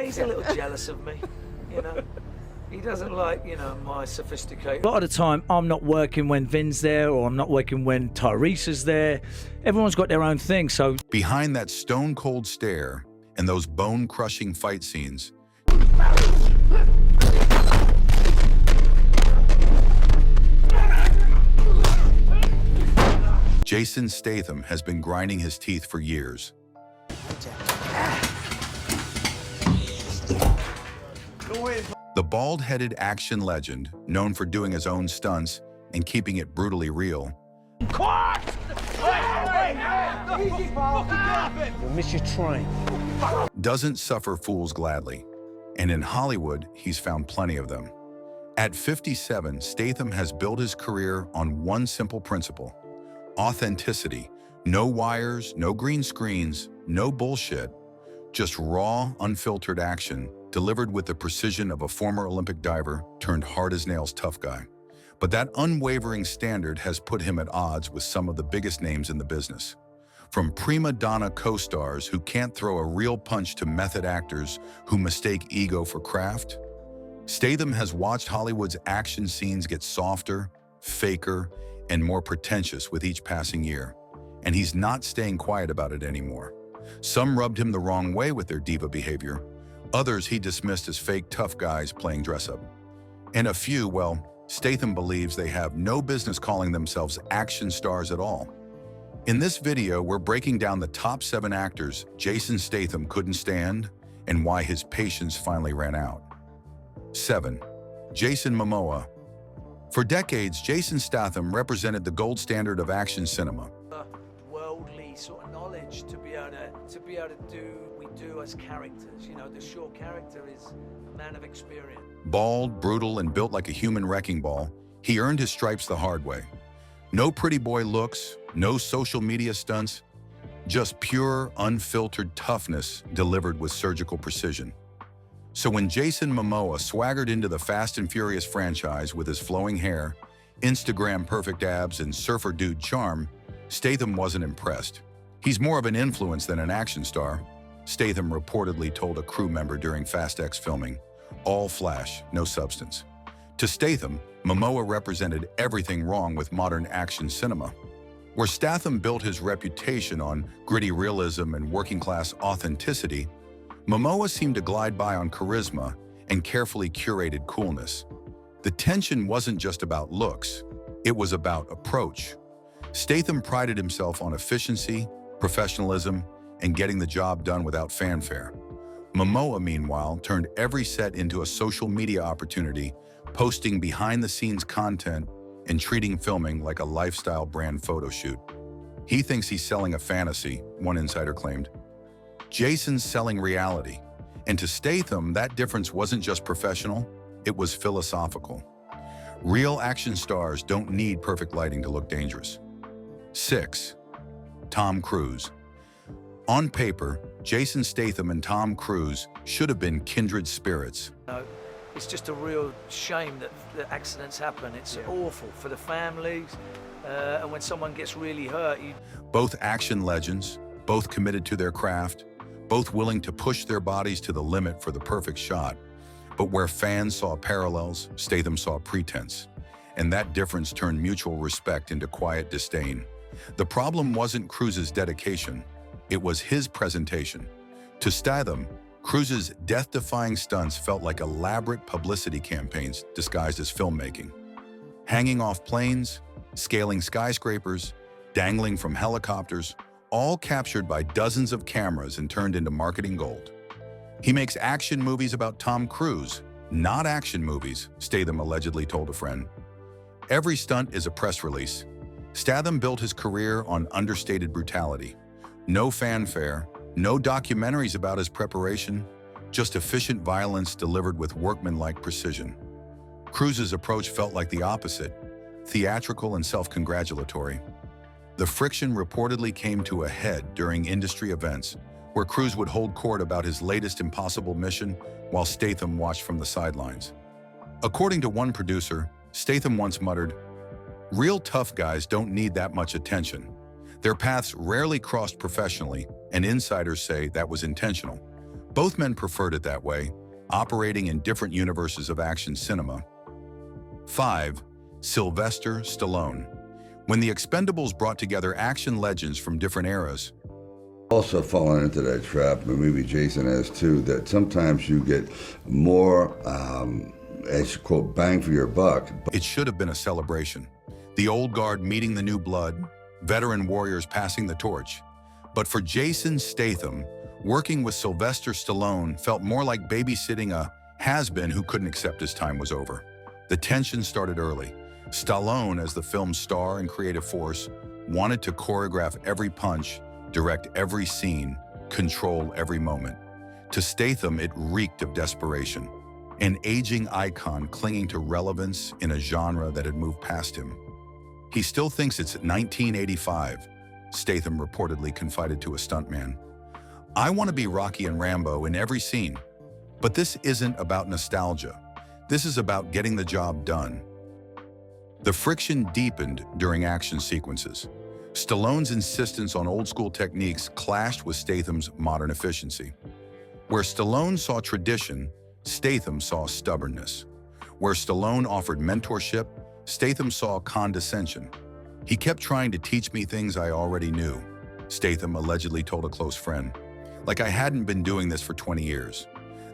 He's a little jealous of me, you know. He doesn't like, you know, my sophisticated. A lot of the time, I'm not working when Vin's there, or I'm not working when Tyrese's there. Everyone's got their own thing, so. Behind that stone-cold stare and those bone-crushing fight scenes, Jason Statham has been grinding his teeth for years. The bald-headed action legend, known for doing his own stunts and keeping it brutally real, You'll miss your train. doesn't suffer fools gladly. And in Hollywood, he's found plenty of them. At 57, Statham has built his career on one simple principle: authenticity. No wires, no green screens, no bullshit. Just raw, unfiltered action, delivered with the precision of a former Olympic diver turned hard-as-nails tough guy. But that unwavering standard has put him at odds with some of the biggest names in the business. From prima donna co-stars who can't throw a real punch to method actors who mistake ego for craft, Statham has watched Hollywood's action scenes get softer, faker, and more pretentious with each passing year. And he's not staying quiet about it anymore. Some rubbed him the wrong way with their diva behavior. Others he dismissed as fake tough guys playing dress-up. And a few, well, Statham believes they have no business calling themselves action stars at all. In this video, we're breaking down the top 7 actors Jason Statham couldn't stand and why his patience finally ran out. 7. Jason Momoa. For decades, Jason Statham represented the gold standard of action cinema. Worldly sort of knowledge to be able to do what we do as characters. You know, the short character is a man of experience. Bald, brutal, and built like a human wrecking ball, he earned his stripes the hard way. No pretty boy looks, no social media stunts, just pure, unfiltered toughness delivered with surgical precision. So when Jason Momoa swaggered into the Fast and Furious franchise with his flowing hair, Instagram-perfect abs, and surfer dude charm, Statham wasn't impressed. He's more of an influence than an action star, Statham reportedly told a crew member during Fast X filming. All flash, no substance. To Statham, Momoa represented everything wrong with modern action cinema. Where Statham built his reputation on gritty realism and working-class authenticity, Momoa seemed to glide by on charisma and carefully curated coolness. The tension wasn't just about looks, it was about approach. Statham prided himself on efficiency, professionalism, and getting the job done without fanfare. Momoa, meanwhile, turned every set into a social media opportunity, posting behind-the-scenes content and treating filming like a lifestyle brand photo shoot. He thinks he's selling a fantasy, one insider claimed. Jason's selling reality. And to Statham, that difference wasn't just professional, it was philosophical. Real action stars don't need perfect lighting to look dangerous. 6. Tom Cruise. On paper, Jason Statham and Tom Cruise should have been kindred spirits. No, it's just a real shame that accidents happen. It's awful for the families, and when someone gets really hurt. Both action legends, both committed to their craft, both willing to push their bodies to the limit for the perfect shot. But where fans saw parallels, Statham saw pretense. And that difference turned mutual respect into quiet disdain. The problem wasn't Cruise's dedication, it was his presentation. To Statham, Cruise's death-defying stunts felt like elaborate publicity campaigns disguised as filmmaking. Hanging off planes, scaling skyscrapers, dangling from helicopters, all captured by dozens of cameras and turned into marketing gold. He makes action movies about Tom Cruise, not action movies, Statham allegedly told a friend. Every stunt is a press release. Statham built his career on understated brutality. No fanfare, no documentaries about his preparation, just efficient violence delivered with workmanlike precision. Cruise's approach felt like the opposite, theatrical and self-congratulatory. The friction reportedly came to a head during industry events, where Cruise would hold court about his latest impossible mission while Statham watched from the sidelines. According to one producer, Statham once muttered, "Real tough guys don't need that much attention." Their paths rarely crossed professionally, and insiders say that was intentional. Both men preferred it that way, operating in different universes of action cinema. 5. Sylvester Stallone. When the Expendables brought together action legends from different eras, Also fallen into that trap, and maybe Jason has too, that sometimes you get more, as you quote, bang for your buck. it should have been a celebration. The old guard meeting the new blood, veteran warriors passing the torch. But for Jason Statham, working with Sylvester Stallone felt more like babysitting a has-been who couldn't accept his time was over. The tension started early. Stallone, as the film's star and creative force, wanted to choreograph every punch, direct every scene, control every moment. To Statham, it reeked of desperation, an aging icon clinging to relevance in a genre that had moved past him. He still thinks it's 1985, Statham reportedly confided to a stuntman. I want to be Rocky and Rambo in every scene, but this isn't about nostalgia. This is about getting the job done. The friction deepened during action sequences. Stallone's insistence on old-school techniques clashed with Statham's modern efficiency. Where Stallone saw tradition, Statham saw stubbornness. Where Stallone offered mentorship, Statham saw condescension. He kept trying to teach me things I already knew, Statham allegedly told a close friend. Like I hadn't been doing this for 20 years.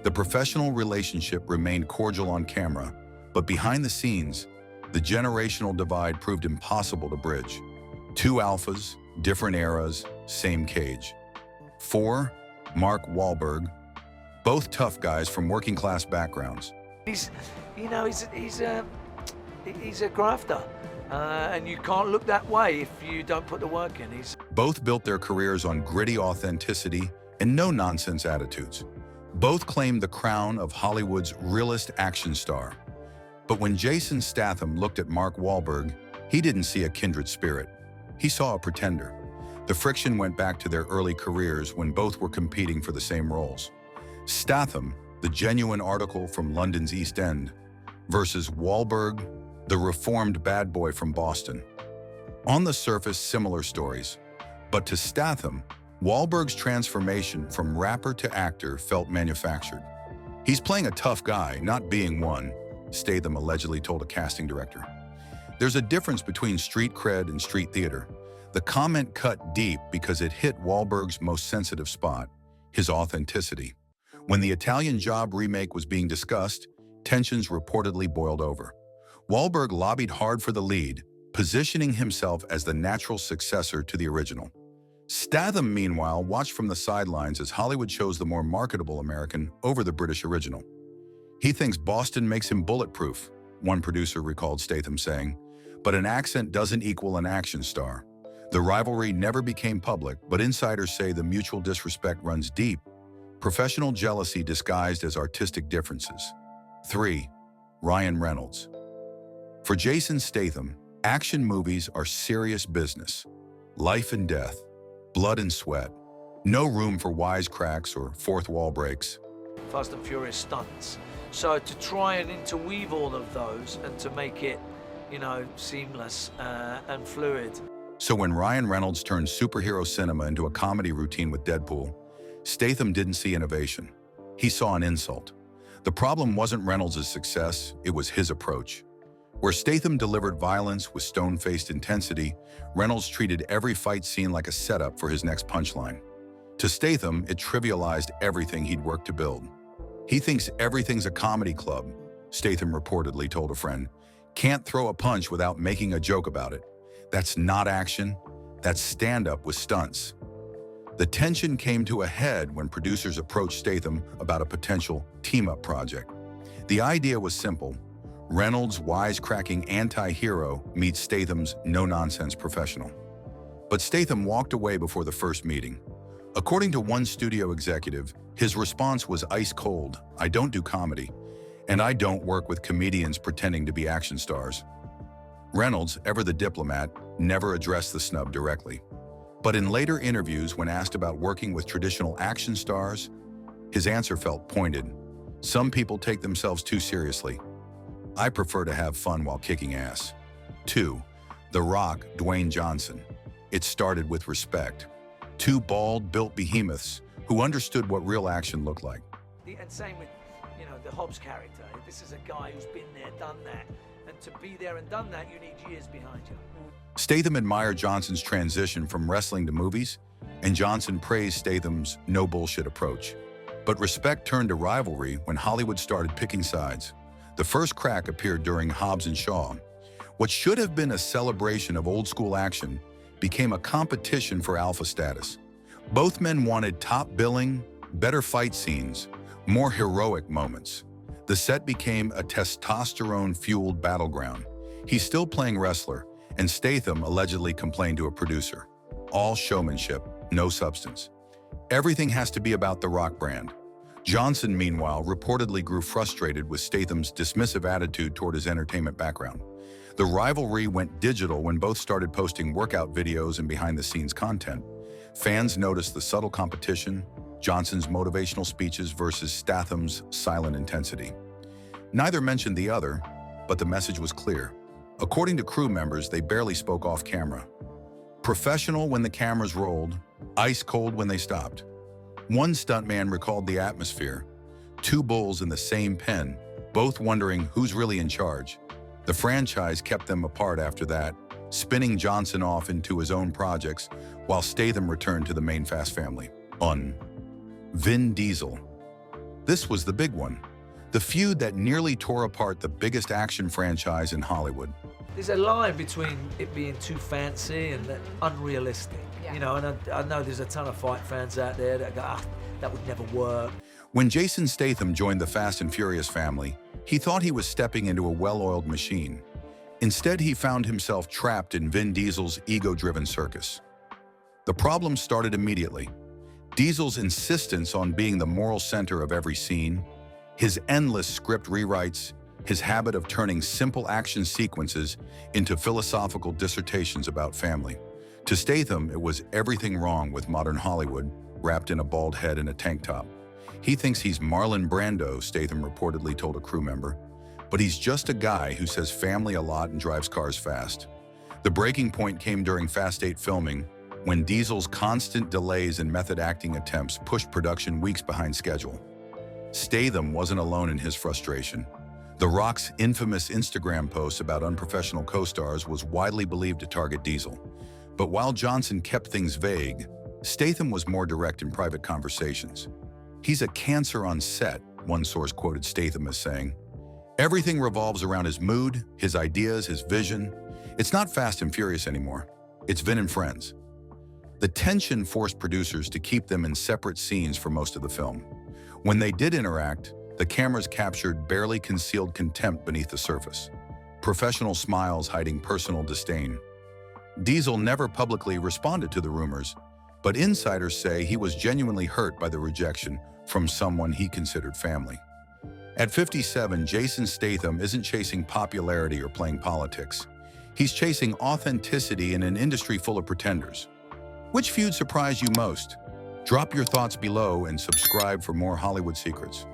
The professional relationship remained cordial on camera, but behind the scenes, the generational divide proved impossible to bridge. Two alphas, different eras, same cage. 4. Mark Wahlberg. Both tough guys from working-class backgrounds. He's a grafter, and you can't look that way if you don't put the work in. Both built their careers on gritty authenticity and no-nonsense attitudes. Both claimed the crown of Hollywood's realest action star. But when Jason Statham looked at Mark Wahlberg, he didn't see a kindred spirit. He saw a pretender. The friction went back to their early careers when both were competing for the same roles. Statham, the genuine article from London's East End, versus Wahlberg, the reformed bad boy from Boston. On the surface, similar stories. But to Statham, Wahlberg's transformation from rapper to actor felt manufactured. He's playing a tough guy, not being one, Statham allegedly told a casting director. There's a difference between street cred and street theater. The comment cut deep because it hit Wahlberg's most sensitive spot, his authenticity. When the Italian Job remake was being discussed, tensions reportedly boiled over. Wahlberg lobbied hard for the lead, positioning himself as the natural successor to the original. Statham, meanwhile, watched from the sidelines as Hollywood chose the more marketable American over the British original. He thinks Boston makes him bulletproof, one producer recalled Statham saying, but an accent doesn't equal an action star. The rivalry never became public, but insiders say the mutual disrespect runs deep, professional jealousy disguised as artistic differences. 3. Ryan Reynolds. For Jason Statham, action movies are serious business. Life and death, blood and sweat. No room for wisecracks or fourth wall breaks. Fast and Furious stunts. So to try and interweave all of those and to make it, seamless and fluid. So when Ryan Reynolds turned superhero cinema into a comedy routine with Deadpool, Statham didn't see innovation. He saw an insult. The problem wasn't Reynolds' success, it was his approach. Where Statham delivered violence with stone-faced intensity, Reynolds treated every fight scene like a setup for his next punchline. To Statham, it trivialized everything he'd worked to build. He thinks everything's a comedy club, Statham reportedly told a friend. Can't throw a punch without making a joke about it. That's not action, that's stand-up with stunts. The tension came to a head when producers approached Statham about a potential team-up project. The idea was simple. Reynolds' wisecracking anti-hero meets Statham's no-nonsense professional. But Statham walked away before the first meeting. According to one studio executive, his response was ice cold. I don't do comedy, and I don't work with comedians pretending to be action stars. Reynolds, ever the diplomat, never addressed the snub directly. But in later interviews, when asked about working with traditional action stars, his answer felt pointed. Some people take themselves too seriously. I prefer to have fun while kicking ass. 2. The Rock, Dwayne Johnson. It started with respect. Two bald, built behemoths who understood what real action looked like. And same with, you know, the Hobbs character. This is a guy who's been there, done that. And to be there and done that, you need years behind you. Statham admired Johnson's transition from wrestling to movies, and Johnson praised Statham's no-bullshit approach. But respect turned to rivalry when Hollywood started picking sides. The first crack appeared during Hobbs and Shaw. What should have been a celebration of old-school action became a competition for alpha status. Both men wanted top billing, better fight scenes, more heroic moments. The set became a testosterone-fueled battleground. He's still playing wrestler, and Statham allegedly complained to a producer. All showmanship, no substance. Everything has to be about the Rock brand. Johnson, meanwhile, reportedly grew frustrated with Statham's dismissive attitude toward his entertainment background. The rivalry went digital when both started posting workout videos and behind-the-scenes content. Fans noticed the subtle competition, Johnson's motivational speeches versus Statham's silent intensity. Neither mentioned the other, but the message was clear. According to crew members, they barely spoke off camera. Professional when the cameras rolled, ice cold when they stopped. One stuntman recalled the atmosphere. Two bulls in the same pen, both wondering who's really in charge. The franchise kept them apart after that, spinning Johnson off into his own projects while Statham returned to the main Fast family. Vin Diesel. This was the big one. The feud that nearly tore apart the biggest action franchise in Hollywood. There's a line between it being too fancy and unrealistic. Yeah. You know, and I know there's a ton of fight fans out there that go, that would never work. When Jason Statham joined the Fast and Furious family, he thought he was stepping into a well-oiled machine. Instead, he found himself trapped in Vin Diesel's ego-driven circus. The problem started immediately. Diesel's insistence on being the moral center of every scene, his endless script rewrites, his habit of turning simple action sequences into philosophical dissertations about family. To Statham, it was everything wrong with modern Hollywood, wrapped in a bald head and a tank top. He thinks he's Marlon Brando, Statham reportedly told a crew member, but he's just a guy who says family a lot and drives cars fast. The breaking point came during Fast 8 filming, when Diesel's constant delays and method acting attempts pushed production weeks behind schedule. Statham wasn't alone in his frustration. The Rock's infamous Instagram post about unprofessional co-stars was widely believed to target Diesel. But while Johnson kept things vague, Statham was more direct in private conversations. "He's a cancer on set," one source quoted Statham as saying. "Everything revolves around his mood, his ideas, his vision. It's not Fast and Furious anymore. It's Vin and Friends." The tension forced producers to keep them in separate scenes for most of the film. When they did interact, the cameras captured barely concealed contempt beneath the surface. Professional smiles hiding personal disdain. Diesel never publicly responded to the rumors, but insiders say he was genuinely hurt by the rejection from someone he considered family. At 57, Jason Statham isn't chasing popularity or playing politics. He's chasing authenticity in an industry full of pretenders. Which feud surprised you most? Drop your thoughts below and subscribe for more Hollywood secrets.